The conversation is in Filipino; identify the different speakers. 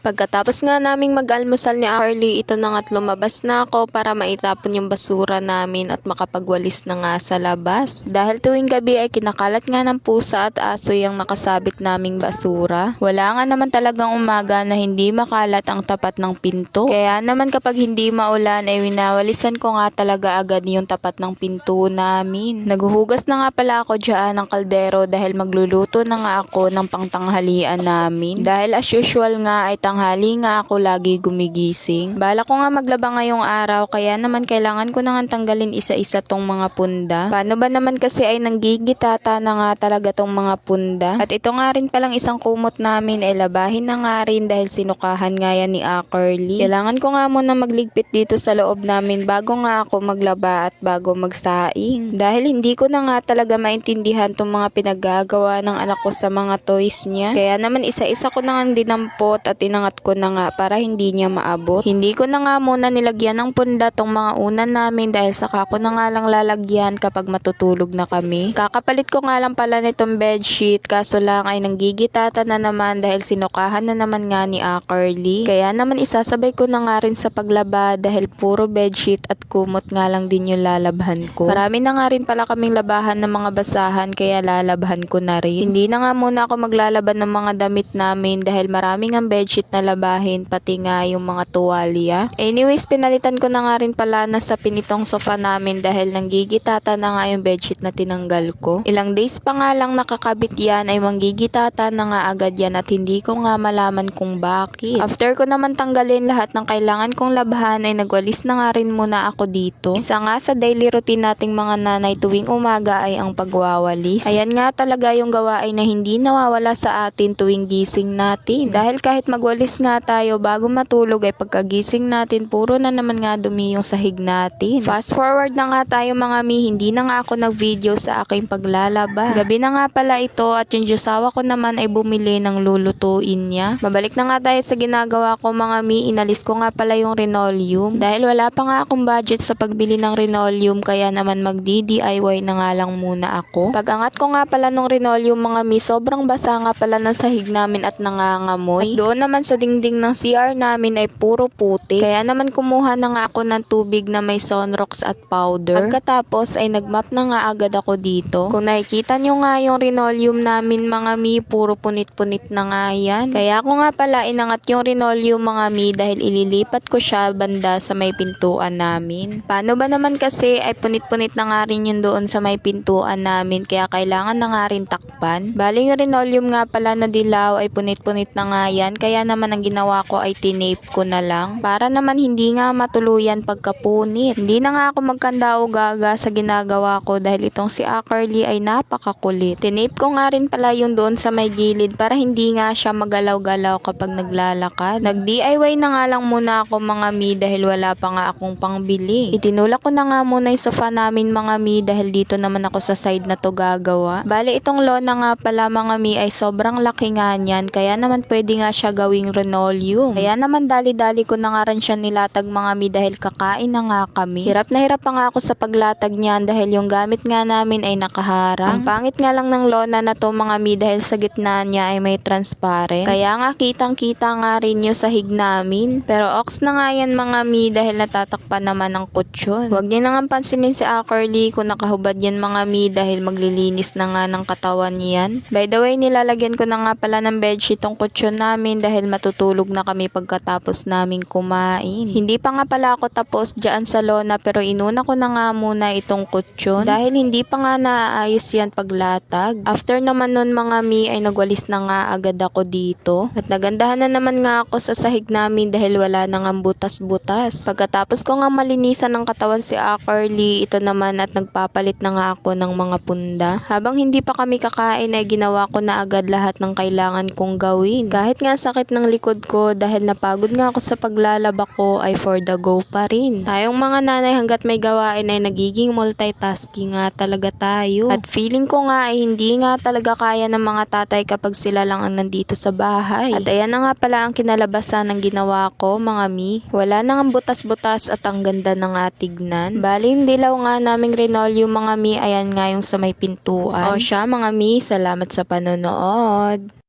Speaker 1: Pagkatapos nga naming mag-almusal ni Carly, ito na nga't lumabas na ako para maitapon yung basura namin at makapagwalis na nga sa labas. Dahil tuwing gabi ay kinakalat nga ng pusa at aso yung nakasabit naming basura. Wala nga naman talagang umaga na hindi makalat ang tapat ng pinto. Kaya naman kapag hindi maulan ay winawalisan ko nga talaga agad yung tapat ng pinto namin. Naghuhugas na nga pala ako dyan ng kaldero dahil magluluto na nga ako ng pangtanghalian namin. Dahil as usual nga ay tanghali nga ako lagi gumigising. Bala ko nga maglaba ngayong araw kaya naman kailangan ko na nga tanggalin isa-isa tong mga punda. Paano ba naman kasi ay nanggigitata na nga talaga tong mga punda. At ito nga rin palang isang kumot namin ay labahin na nga rin dahil sinukahan nga yan ni Carly. Kailangan ko nga muna magligpit dito sa loob namin bago nga ako maglaba at bago magsaing. Dahil hindi ko na nga talaga maintindihan tong mga pinaggagawa ng anak ko sa mga toys niya. Kaya naman isa-isa ko na nga dinampot at inangat ko na nga para hindi niya maabot. Hindi ko na nga muna nilagyan ng punda tong mga unan namin dahil saka ko na nga lang lalagyan kapag matutulog na kami. Kakapalit ko nga lang pala nitong bedsheet kaso lang ay nanggigitata na naman dahil sinukahan na naman nga ni Carly. Kaya naman isasabay ko na nga rin sa paglaba dahil puro bedsheet at kumot nga lang din yung lalabhan ko. Marami na nga rin pala kaming labahan ng mga basahan kaya lalabhan ko na rin. Hindi na nga muna ako maglalaban ng mga damit namin dahil maraming ang bedsheet na labahin pati nga yung mga tuwalya. Anyways, pinalitan ko na nga rin pala na sa pinitong sofa namin dahil nanggigitata na nga yung bedsheet na tinanggal ko. Ilang days pa nga lang nakakabit yan ay manggigitata na nga agad yan at hindi ko nga malaman kung bakit. After ko naman tanggalin lahat ng kailangan kong labhan ay nagwalis na nga rin muna ako dito. Isa nga sa daily routine nating mga nanay tuwing umaga ay ang pagwawalis. Ayan nga talaga yung gawain na hindi nawawala sa atin tuwing gising natin. Dahil kahit magwalis nga tayo bago matulog ay pagkagising natin puro na naman nga dumi yung sahig natin. Fast forward na nga tayo mga mi, hindi na nga ako nag-video sa aking paglalaba. Gabi na nga pala ito at yung josawa ko naman ay bumili ng lulutuin niya. Mabalik na nga tayo sa ginagawa ko mga mi, inalis ko nga pala yung linoleum. Dahil wala pa nga akong budget sa pagbili ng linoleum kaya naman mag-DIY na nga lang muna ako. Pag-angat ko nga pala nung linoleum mga mi, sobrang basa nga pala ng sahig namin at nangangamoy. At doon naman sa dingding ng CR namin ay puro putik. Kaya naman kumuha na nga ako ng tubig na may Sunrox at powder. Pagkatapos ay nagmap na nga agad ako dito. Kung nakikita nyo nga yung linoleum namin mga mi, puro punit-punit na nga yan. Kaya ako nga pala inangat yung linoleum mga mi dahil ililipat ko siya banda sa may pintuan namin. Paano ba naman kasi ay punit-punit na nga rin yun doon sa may pintuan namin kaya kailangan na nga rin takpan. Bali yung linoleum nga pala na dilaw ay punit-punit na nga yan kaya naman ang ginawa ko ay tinape ko na lang para naman hindi nga matuluyan pagkapunit. Hindi na nga ako magkanda o gaga sa ginagawa ko dahil itong si Carly ay napakakulit. Tinape ko nga rin pala yung doon sa may gilid para hindi nga siya magalaw-galaw kapag naglalakad. Nag-DIY na nga lang muna ako mga mi dahil wala pa nga akong pangbili. Itinulak ko na nga muna yung sofa namin mga mi dahil dito naman ako sa side na to gagawa. Bale itong lona nga pala mga mi ay sobrang laki nga niyan kaya naman pwede nga siya gawing linoleum. Kaya naman dali-dali ko na nga rin siya nilatag mga mi dahil kakain na nga kami. Hirap na hirap pa nga ako sa paglatag niyan dahil yung gamit nga namin ay nakaharang. Ang pangit nga lang ng lona na to mga mi dahil sa gitna niya ay may transparent. Kaya nga kitang-kita nga rin yung sahig namin. Pero ox na nga yan mga mi dahil natatakpan naman ng kutsyon. Huwag niyo na nga pansinin si Carly kung nakahubad yan mga mi dahil maglilinis na nga ng katawan yan. By the way, nilalagyan ko na nga pala ng bedsheet tong kutsyon namin dahil matutulog na kami pagkatapos naming kumain. Hindi pa nga pala ako tapos dyan sa lona pero inuna ko na nga muna itong kutsyon dahil hindi pa nga naaayos yan paglatag. After naman nun mga mi ay nagwalis na nga agad ako dito at nagandahan na naman nga ako sa sahig namin dahil wala na nga butas-butas. Pagkatapos ko nga malinisan ng katawan si Carly, ito naman at nagpapalit na nga ako ng mga punda. Habang hindi pa kami kakain ay ginawa ko na agad lahat ng kailangan kong gawin. Kahit nga sakit ng likod ko dahil napagod nga ako sa paglalaba ko ay for the go pa rin. Tayong mga nanay hanggat may gawain ay nagiging multitasking nga talaga tayo. At feeling ko nga ay hindi nga talaga kaya ng mga tatay kapag sila lang ang nandito sa bahay. At ayan na nga pala ang kinalabasan ng ginawa ko mga mi. Wala nang butas-butas at ang ganda na nga tignan. Bali yung dilaw nga naming linoleum mga mi, ayan nga yung sa may pintuan. O siya mga mi, salamat sa panonood.